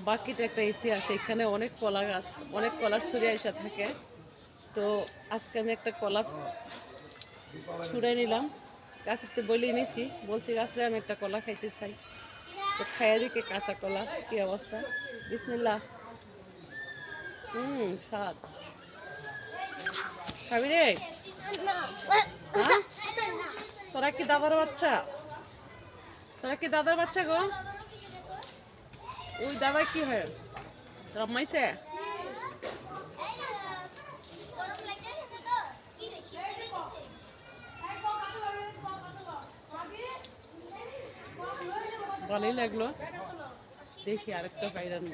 বাকিটা একটা ইতিহাস। এখানে অনেক কলা গাছ, অনেক কলার ছড়িয়ে এসে থাকে। তো আজকে আমি একটা কলা ছুঁড়ে নিলাম, গাছেতে বলে নিছি, বলছি গাছরে আমি একটা কলা খাইতে চাই। তো খাইয়া দিকে কাঁচা কলা, কি অবস্থা। বিসমিল্লাহ। স্বাদ। খাবি রে? হ্যাঁ, তোরা কি দাদার বাচ্চা? তোরা কি দাদার বাচ্চা গো? ওই দাদা কি হয়? রমাইছে? ভালোই লাগলো, দেখি আরেকটা পাইরান।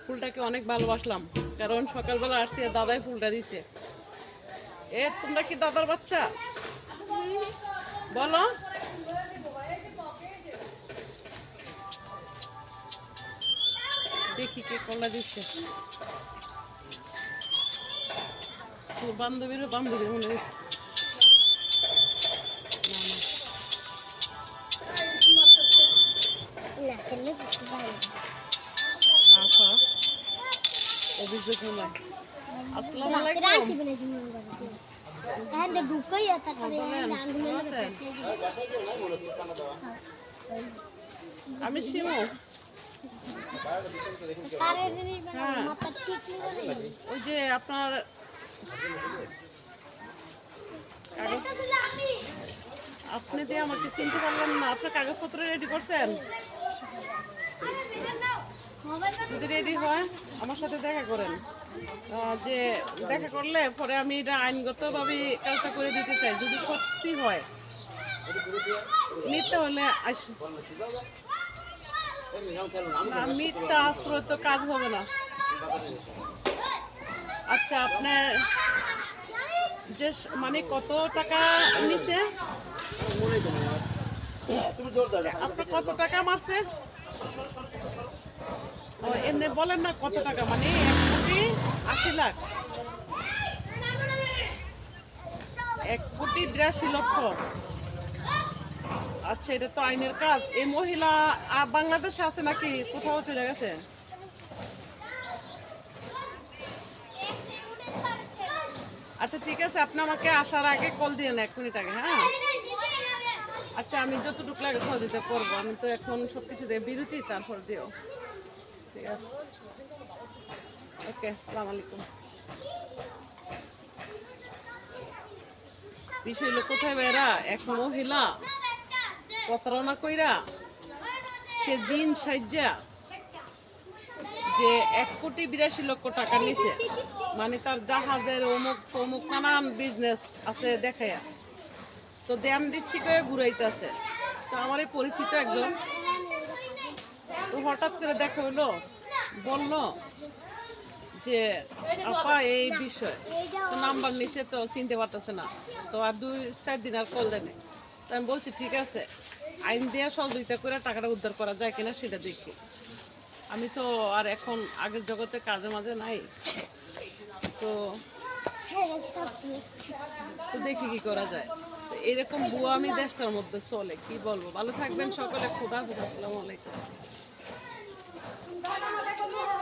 ফুলটাকে অনেক ভালোবাসলাম, কারণ সকালবেলা আসছি দাদাই ফুলটা দিছে। তোমরা কি দাদার বাচ্চা বলো? দেখি কে কলা দিচ্ছে। তোর বান্ধবীরও বান্ধবী মনে হচ্ছে। অভিযোগ নয়। আসসালামু আলাইকুম। আমি শিমু। ওই যে আপনার আপনি দিয়ে আমাকে চিনতে পারলেন না। আপনার কাগজপত্র রেডি করছেন? যদি রেডি হয় আমার সাথে দেখা করেন, যে দেখা করলে পরে আমি এটা আইনগতভাবে কাজটা করে দিতে চাই। যদি সত্যি হয় নিতে হলে আসি না, মিথ্যা আশ্রয় তো কাজ হবে না। আচ্ছা, আপনার যে মানে কত টাকা নিছে? আপনার কত টাকা মারছে? এমনি বলেন না কত টাকা, মানে 1,80,00,000? 1,82,00,000। আচ্ছা, এটা তো আইনের কাজ। এই মহিলা বাংলাদেশে আছে নাকি কোথাও চলে গেছে? আচ্ছা ঠিক আছে, আপনি আমাকে আসার আগে কল দিন, 1 মিনিট আগে। হ্যাঁ আচ্ছা, আমি যতটুকু লাগে সহযোগিতা করবো। আমি তো এখন সবকিছু দিয়ে বিরতি, তারপর দিও। ঠিক আছে, ওকে, আসসালামু আলাইকুম। বিষয় হলো কোথায় বেড়া, এক মহিলা প্রতারণা কইরা সে জিন সাজ্জা যে 1,82,00,000 টাকা নিছে। মানে তার জাহাজের অমুক অমুক নানান বিজনেস আছে দেখাইয়া, তো দাম দিচ্ছি কয়ে ঘুরাইতেছে। তো আমার এই পরিচিত একজন, তো হঠাৎ করে দেখা হইলো, বললো যে আপা এই বিষয়, তো নাম্বার নিচে তো চিনতে পারতেছে না, তো আর 2-4 দিন আর কল দেয়। তো আমি বলছি ঠিক আছে, আইন দিয়ে সহযোগিতা করে টাকাটা উদ্ধার করা যায় কিনা সেটা দেখি। আমি তো আর এখন আগের জগতে কাজে মাঝে নাই, তো দেখি কি করা যায়। তো এরকম বুয়া আমি দেশটার মধ্যে চলে, কি বলবো। ভালো থাকবেন সকলে, খোদা হাফেজ, আসসালামু আলাইকুম।